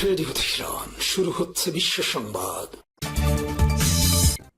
Radio Tehran, শুরু হচ্ছে বিশ্ব সংবাদ।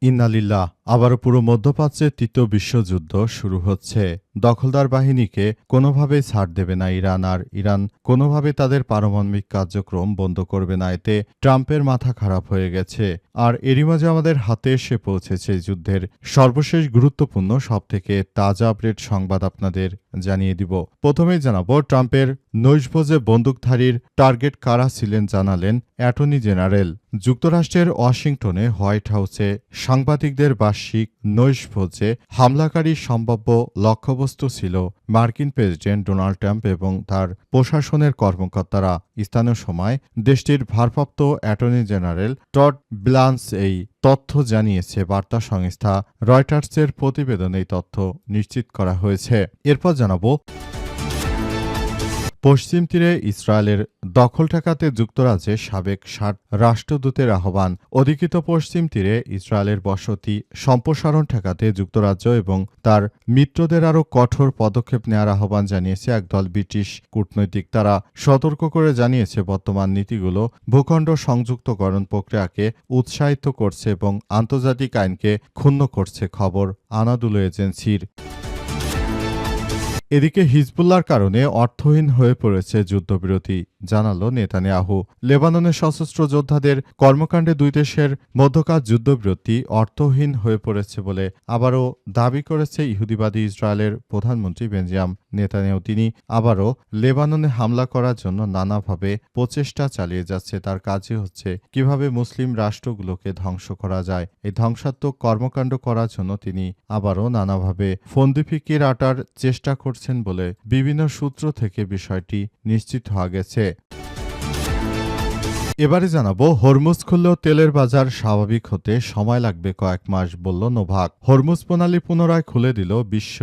ইন্নালিল্লাহ। আবারও পুরো মধ্যপ্রাচ্যে তৃতীয় বিশ্বযুদ্ধ শুরু হচ্ছে। দখলদার বাহিনীকে কোনোভাবেই ছাড় দেবে না ইরান, আর ইরান কোনোভাবে তাদের পারমাণবিক কার্যক্রম বন্ধ করবে না। এতে ট্রাম্পের মাথা খারাপ হয়ে গেছে। আর এরই মাঝে আমাদের হাতে এসে পৌঁছেছে যুদ্ধের সর্বশেষ গুরুত্বপূর্ণ সবথেকে তাজা আপডেট সংবাদ আপনাদের জানিয়ে দিব। প্রথমেই জানাবো, ট্রাম্পের নৈশভোজে বন্দুকধারীর টার্গেট কারা ছিলেন জানালেন অ্যাটর্নি জেনারেল। যুক্তরাষ্ট্রের ওয়াশিংটনে হোয়াইট হাউসে সাংবাদিকদের বার্ষিক নৈশভোজে হামলাকারীর সম্ভাব্য লক্ষ্যবস্তু ছিল মার্কিন প্রেসিডেন্ট ডোনাল্ড ট্রাম্প এবং তার প্রশাসনের কর্মকর্তারা। স্থানীয় সময় দেশটির ভারপ্রাপ্ত অ্যাটর্নি জেনারেল টড ব্লান্স এই তথ্য জানিয়েছে বার্তা সংস্থা রয়টার্সের প্রতিবেদনে এই তথ্য নিশ্চিত করা হয়েছে। এরপর জানাবো, পশ্চিম তীরে ইসরায়েলের দখল ঠেকাতে যুক্তরাজ্যের সাবেক ৬০ রাষ্ট্রদূতের আহ্বান। অধিকৃত পশ্চিম তীরে ইসরায়েলের বসতি সম্প্রসারণ ঠেকাতে যুক্তরাজ্য এবং তার মিত্রদের আরও কঠোর পদক্ষেপ নেওয়ার আহ্বান জানিয়েছে একদল ব্রিটিশ কূটনৈতিক। তারা সতর্ক করে জানিয়েছে বর্তমান নীতিগুলো ভূখণ্ড সংযুক্তকরণ প্রক্রিয়াকে উৎসাহিত করছে এবং আন্তর্জাতিক আইনকে ক্ষুণ্ণ করছে। খবর আনাদুলু এজেন্সির। এদিকে হিজবুল্লাহর কারণে অর্থহীন হয়ে পড়েছে যুদ্ধবিরতি, জানালো নেতানিয়াহু। লেবাননের সশস্ত্র যোদ্ধাদের কর্মকাণ্ডে দুই দেশের মধ্যকার যুদ্ধবিরতি অর্থহীন হয়ে পড়েছে বলে আবারও দাবি করেছে ইহুদিবাদী ইসরায়েলের প্রধানমন্ত্রী বেঞ্জামিন নেতানিয়াহু। তিনি আবারও লেবাননে হামলা করার জন্য নানাভাবে প্রচেষ্টা চালিয়ে যাচ্ছে। তার কাজই হচ্ছে কিভাবে মুসলিম রাষ্ট্রগুলোকে ধ্বংস করা যায়। এই ধ্বংসাত্মক কর্মকাণ্ড করার জন্য তিনি আবারও নানাভাবে ফন্দি ফিকির আটার চেষ্টা করছেন বলে বিভিন্ন সূত্র থেকে বিষয়টি নিশ্চিত হওয়া গেছে। এবারে জানাবো, হরমুজ খুললেও তেলের বাজার স্বাভাবিক হতে সময় লাগবে কয়েক মাস, বলল নোভাক। হরমুজ প্রণালী পুনরায় খুলে দিল বিশ্ব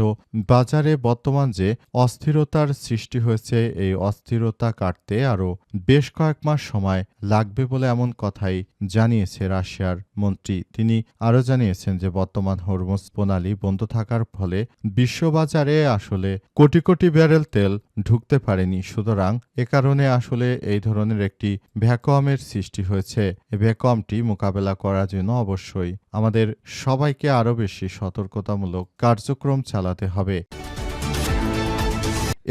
বাজারে বর্তমান যে অস্থিরতার সৃষ্টি হয়েছে, এই অস্থিরতা কাটতে আরও বেশ কয়েক মাস সময় লাগবে বলে এমন কথাই জানিয়েছে রাশিয়ার মন্ত্রী। তিনি আরও জানিয়েছেন যে বর্তমান হরমুজ প্রণালী বন্ধ থাকার ফলে বিশ্ববাজারে আসলে কোটি কোটি ব্যারেল তেল ঢুকতে পারেনি। সুতরাং এ কারণে আসলে এই ধরনের একটি ভ্যাকুয়ামের সৃষ্টি হয়েছে। এই ভ্যাকুয়ামটি মোকাবেলা করার জন্য অবশ্যই আমাদের সবাইকে আরও বেশি সতর্কতামূলক কার্যক্রম চালাতে হবে।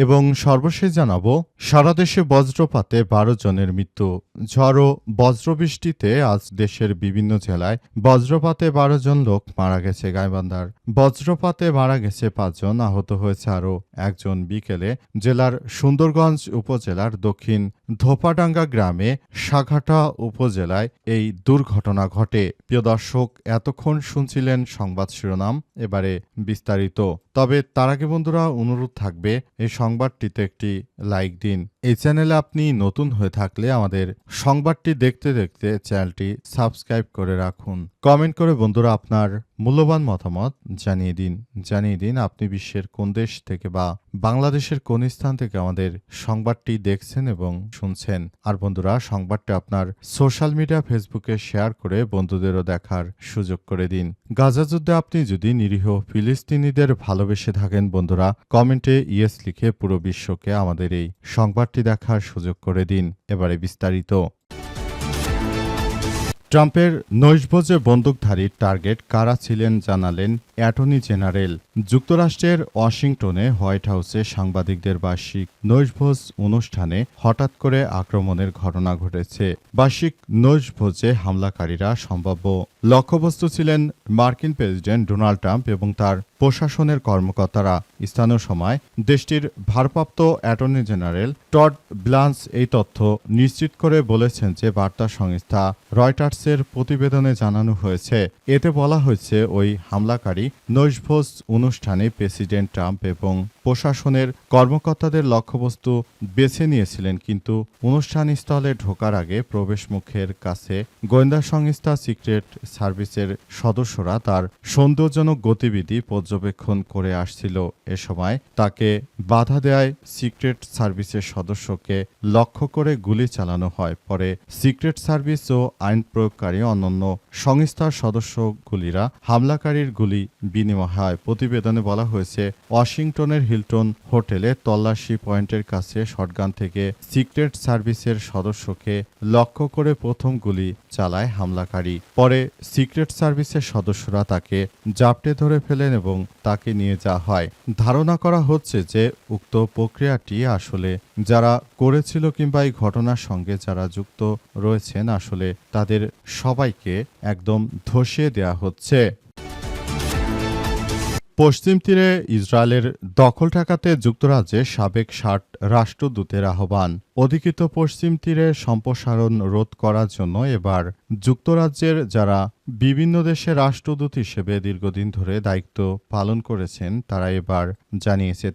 এবং সর্বশেষ জানাবো, সারা দেশে বজ্রপাতে ১২ জনের মৃত্যু। ঝড় ও বজ্রবৃষ্টিতে আজ দেশের বিভিন্ন জেলায় বজ্রপাতে ১২ জন লোক মারা গেছে। গাইবান্ধার বজ্রপাতে মারা গেছে ৫ জন, আহত হয়েছে আরও একজন। বিকেলে জেলার সুন্দরগঞ্জ উপজেলার দক্ষিণ ধোপাডাঙ্গা গ্রামে সাঘাটা উপজেলায় এই দুর্ঘটনা ঘটে। প্রিয় দর্শক, এতক্ষণ শুনছিলেন সংবাদ শিরোনাম, এবারে বিস্তারিত। তবে তার আগে বন্ধুরা অনুরোধ থাকবে এই সংবাদটিতে একটি লাইক দিন। এই চ্যানেলে আপনি নতুন হয়ে থাকলে আমাদের সংবাদটি দেখতে দেখতে চ্যানেলটি সাবস্ক্রাইব করে রাখুন। কমেন্ট করে বন্ধুরা আপনার মূল্যবান মতামত জানিয়ে দিন আপনি বিশ্বের কোন দেশ থেকে বা বাংলাদেশের কোন স্থান থেকে আমাদের সংবাদটি দেখছেন এবং শুনছেন। আর বন্ধুরা সংবাদটি আপনার সোশ্যাল মিডিয়া ফেসবুকে শেয়ার করে বন্ধুদেরও দেখার সুযোগ করে দিন। গাজা যুদ্ধে আপনি যদি নিরীহ ফিলিস্তিনিদের ভালোবেসে থাকেন বন্ধুরা, কমেন্টে ইয়েস লিখে পুরো বিশ্বকে আমাদের এই সংবাদটি দেখার সুযোগ করে দিন। এবারে বিস্তারিত। ট্রাম্পের নৈশভোজে বন্দুকধারীর টার্গেট কারা ছিলেন জানালেন অ্যাটর্নি জেনারেল। যুক্তরাষ্ট্রের ওয়াশিংটনে হোয়াইট হাউসে সাংবাদিকদের বার্ষিক নৈশভোজ অনুষ্ঠানে হঠাৎ করে আক্রমণের ঘটনা ঘটেছে। বার্ষিক নৈশভোজে হামলাকারীরা সম্ভাব্য লক্ষ্যবস্তু ছিলেন মার্কিন প্রেসিডেন্ট ডোনাল্ড ট্রাম্প এবং তার প্রশাসনের কর্মকর্তারা। স্থানীয় সময় দেশটির ভারপ্রাপ্ত অ্যাটর্নি জেনারেল টড ব্লান্স এই তথ্য নিশ্চিত করে বলেছেন যে বার্তা সংস্থা রয়টার্সের প্রতিবেদনে জানানো হয়েছে। এতে বলা হয়েছে ওই হামলাকারী নৈশভোজ অনুষ্ঠানে প্রেসিডেন্ট ট্রাম্প এবং প্রশাসনের কর্মকর্তাদের লক্ষ্যবস্তু বেছে নিয়েছিলেন, কিন্তু অনুষ্ঠানস্থলে ঢোকার আগে প্রবেশমুখের কাছে গোয়েন্দা সংস্থা সিক্রেট সার্ভিসের সদস্যরা তার সন্দেহজনক গতিবিধি পর্যবেক্ষণ করে আসছিল। এ সময় তাকে বাধা দেয় সিক্রেট সার্ভিসের সদস্যকে লক্ষ্য করে গুলি চালানো হয়। পরে সিক্রেট সার্ভিস ও আইন প্রয়োগকারী অন্যান্য সংস্থার সদস্যগুলিরা হামলাকারীর গুলি বিনিময় হয়। প্রতিবেদনে বলা হয়েছে ওয়াশিংটনের হিলটন হোটেলে তল্লাশি পয়েন্টের কাছে শটগান থেকে সিক্রেট সার্ভিসের সদস্যকে লক্ষ্য করে প্রথম গুলি চালায় হামলাকারী। পরে সিক্রেট সার্ভিসের সদস্যরা তাকে জাপটে ধরে ফেলেন এবং তাকে নিয়ে যাওয়া হয়। ধারণা করা হচ্ছে যে উক্ত প্রক্রিয়াটি আসলে যারা করেছিল কিংবা এই ঘটনার সঙ্গে যারা যুক্ত রয়েছেন আসলে তাদের সবাইকে একদম ধসিয়ে দেয়া হচ্ছে। পশ্চিম তীরে ইসরায়েলের দখল ঠেকাতে যুক্তরাজ্যের সাবেক ৬০ রাষ্ট্রদূতের আহ্বান। অধিকৃত পশ্চিম তীরে সম্প্রসারণ রোধ করার জন্য এবার যুক্তরাজ্যের যারা বিভিন্ন দেশে রাষ্ট্রদূত হিসেবে দীর্ঘদিন ধরে দায়িত্ব পালন করেছেন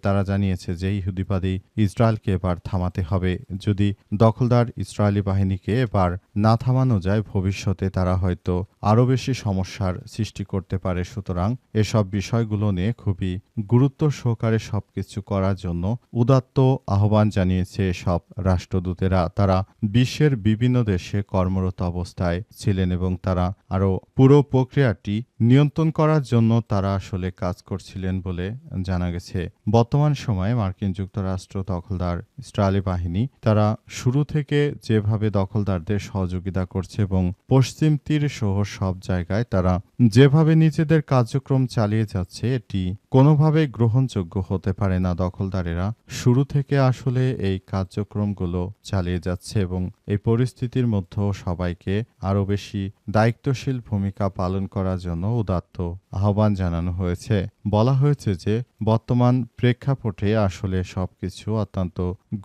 তারা জানিয়েছে যে ইহুদিবাদী ইসরায়েলকে এবার থামাতে হবে। যদি দখলদার ইসরায়েলি বাহিনীকে এবার না থামানো যায় ভবিষ্যতে তারা হয়তো আরও বেশি সমস্যার সৃষ্টি করতে পারে। সুতরাং এসব বিষয়গুলো নিয়ে খুবই গুরুত্ব সহকারে সবকিছু করার জন্য উদাত্ত আহ্বান জানিয়েছে সব রাষ্ট্রদূতেরা। তারা বিশ্বের বিভিন্ন দেশে কর্মরত অবস্থায় ছিলেন এবং তারা আরও পুরো প্রক্রিয়াটি নিয়ন্ত্রণ করার জন্য তারা আসলে কাজ করছিলেন বলে জানা গেছে। বর্তমান সময়ে মার্কিন যুক্তরাষ্ট্র দখলদার ইসরায়েলি বাহিনী তারা শুরু থেকে যেভাবে দখলদারদের সহযোগিতা করছে এবং পশ্চিম তীর সহ সব জায়গায় তারা যেভাবে নিজেদের কার্যক্রম চালিয়ে যাচ্ছে এটি কোনোভাবেই গ্রহণযোগ্য হতে পারে না। দখলদারেরা শুরু থেকে আসলে এই কার্যক্রমগুলো চালিয়ে যাচ্ছে এবং এই পরিস্থিতির মধ্যেও সবাইকে আরও বেশি দায়িত্বশীল ভূমিকা পালন করার জন্য উদাত্ত আহ্বান জানানো হয়েছে। বলা হয়েছে যে বর্তমান প্রেক্ষাপটে আসলে সবকিছু অত্যন্ত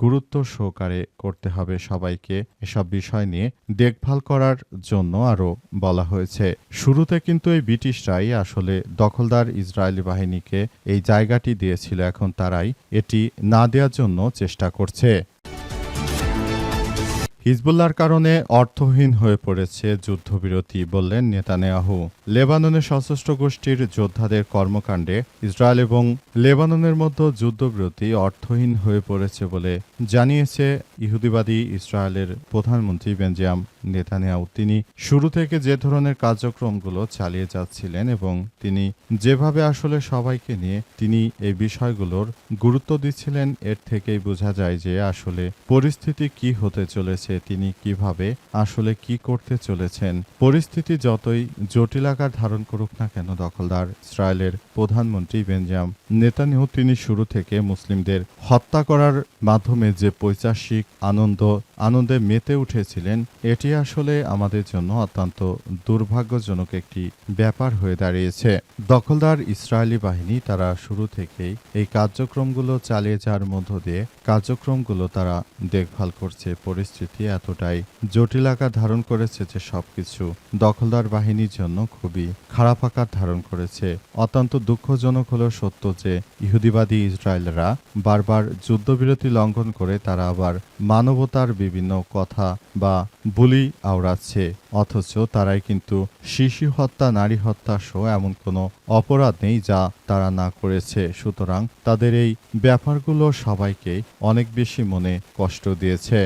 গুরুত্ব সহকারে করতে হবে সবাইকে এসব বিষয় নিয়ে দেখভাল করার জন্য আরও বলা হয়েছে। শুরুতে কিন্তু এই ব্রিটিশরাই আসলে দখলদার ইসরায়েলি বাহিনীকে এই জায়গাটি দিয়েছিল, এখন তারাই এটি না দেওয়ার জন্য চেষ্টা করছে। হিজবুল্লাহর কারণে অর্থহীন হয়ে পড়েছে যুদ্ধবিরতি, বললেন নেতানিয়াহু। লেবাননের সশস্ত্র গোষ্ঠীর যোদ্ধাদের কর্মকাণ্ডে ইসরায়েল এবং লেবাননের মধ্যে যুদ্ধবিরতি অর্থহীন হয়ে পড়েছে বলে জানিয়েছে ইহুদিবাদী ইসরায়েলের প্রধানমন্ত্রী বেঞ্জামিন নেতানিয়াহু। তিনি শুরু থেকে যে ধরনের কার্যক্রমগুলো চালিয়ে যাচ্ছিলেন এবং তিনি যেভাবে আসলে সবাইকে নিয়ে তিনি এই বিষয়গুলোর গুরুত্ব দিচ্ছিলেন এর থেকেই বোঝা যায় যে আসলে পরিস্থিতি কি হতে চলেছে, তিনি কিভাবে আসলে কি করতে চলেছেন। পরিস্থিতি যতই জটিল আকার ধারণ করুক না কেন দখলদার ইসরায়েলের প্রধানমন্ত্রী বেঞ্জামিন নেতানিয়াহু তিনি শুরু থেকে মুসলিমদের হত্যা করার মাধ্যমে যে পৈশাচিক আনন্দে মেতে উঠেছিলেন এটি আসলে আমাদের জন্য অত্যন্ত দুর্ভাগ্যজনক একটি ব্যাপার হয়ে দাঁড়িয়েছে। দখলদার ইসরায়েলি বাহিনী তারা শুরু থেকেই এই কার্যক্রমগুলো চালিয়ে যাওয়ার মধ্য দিয়ে কার্যক্রমগুলো তারা দেখভাল করছে। পরিস্থিতি এতটাই জটিল আকার ধারণ করেছে যে সবকিছু দখলদার বাহিনীর জন্য খুবই খারাপ আকার ধারণ করেছে। অত্যন্ত দুঃখজনক হলেও সত্য যে ইহুদিবাদী ইসরায়েলরা বারবার যুদ্ধবিরতি লঙ্ঘন করে তারা আবার মানবতার বিভিন্ন কথা বা বুলি আওড়াচ্ছে, অথচ তারাই কিন্তু শিশু হত্যা, নারী হত্যা সহ এমন কোনো অপরাধ নেই যা তারা না করেছে। সুতরাং তাদের এই ব্যাপারগুলো সবাইকেই অনেক বেশি মনে কষ্ট দিয়েছে।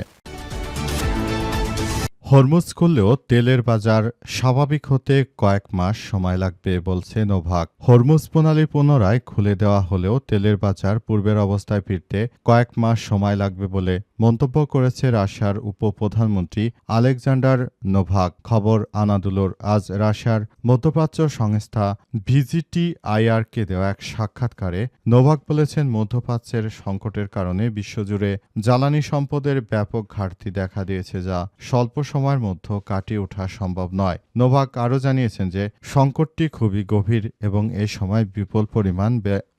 হরমুজ খুললেও তেলের বাজার স্বাভাবিক হতে কয়েক মাস সময় লাগবে বলছে নোভাক। হরমুজ প্রণালী পুনরায় খুলে দেওয়া হলেও তেলের বাজার পূর্বের অবস্থায় ফিরতে কয়েক মাস সময় লাগবে বলে মন্তব্য করেছে রাশিয়ার উপপ্রধানমন্ত্রী আলেকজান্ডার নোভাক। খবর আনাদুলোর আজ রাশিয়ার মধ্যপ্রাচ্য সংস্থা ভিজিটিআইআরকে দেওয়া এক সাক্ষাৎকারে নোভাক বলেছেন, মধ্যপ্রাচ্যের সংকটের কারণে বিশ্বজুড়ে জ্বালানি সম্পদের ব্যাপক ঘাটতি দেখা দিয়েছে যা স্বল্প সময়ের মধ্যে কাটিয়ে ওঠা সম্ভব নয়। নোভাক আরও জানিয়েছেন যে সংকটটি খুবই গভীর এবং এই সময় বিপুল পরিমাণ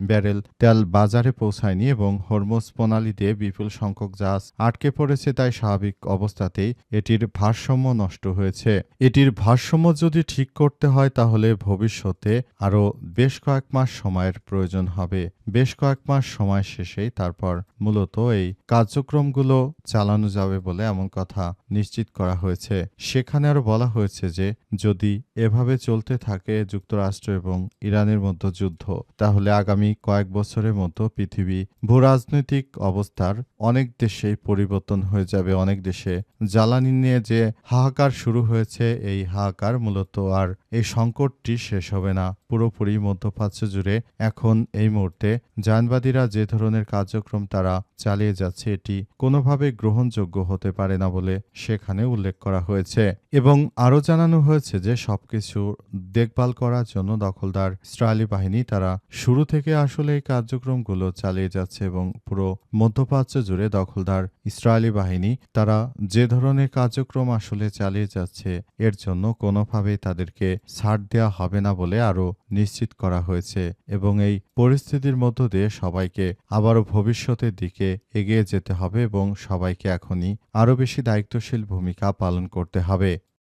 ব্যারেল তেল বাজারে পৌঁছায়নি এবং হরমুজ প্রণালী দিয়ে বিপুল সংখ্যক জাহাজ আটকে পড়েছে, তাই স্বাভাবিক অবস্থাতেই এটির ভারসাম্য নষ্ট হয়েছে। এটির ভারসাম্য যদি ঠিক করতে হয় তাহলে ভবিষ্যতে আরও বেশ কয়েক মাস সময়ের প্রয়োজন হবে। বেশ কয়েক মাস সময় শেষেই তারপর মূলত এই কার্যক্রমগুলো চালানো যাবে বলে এমন কথা নিশ্চিত করা হয়েছে। সেখানে আরও বলা হয়েছে যে যদি এভাবে চলতে থাকে যুক্তরাষ্ট্র এবং ইরানের মধ্যে যুদ্ধ, তাহলে আগামী কয়েক বছরের মধ্যে পৃথিবী ভূরাজনৈতিক অবস্থার অনেক দেশেই পরিবর্তন হয়ে যাবে। অনেক দেশে জ্বালানি নিয়ে যে হাহাকার শুরু হয়েছে এই হাহাকার মূলত আর এই সংকটটি শেষ হবে না। পুরোপুরি মধ্যপ্রাচ্য জুড়ে এখন এই মুহূর্তে জায়নবাদীরা যে ধরনের কার্যক্রম তারা চালিয়ে যাচ্ছে এটি কোনোভাবে গ্রহণযোগ্য হতে পারে না বলে সেখানে উল্লেখ করা হয়েছে এবং আরও জানানো হয়েছে যে সবকিছু দেখভাল করার জন্য দখলদার ইসরায়েলি বাহিনী তারা শুরু থেকে আসলে এই কার্যক্রমগুলো চালিয়ে যাচ্ছে এবং পুরো মধ্যপ্রাচ্য জুড়ে দখলদার ইসরায়েলি বাহিনী তারা যে ধরনের কার্যক্রম আসলে চালিয়ে যাচ্ছে এর জন্য কোনোভাবেই তাদেরকে ছাড় দেওয়া হবে না বলে আরও নিশ্চিত করা হয়েছে এবং এই পরিস্থিতির মধ্য দিয়ে সবাইকে আবারও ভবিষ্যতের দিকে এগিয়ে যেতে হবে এবং সবাইকে এখনই আরও বেশি দায়িত্বশীল ভূমিকা পালন করতে হবে।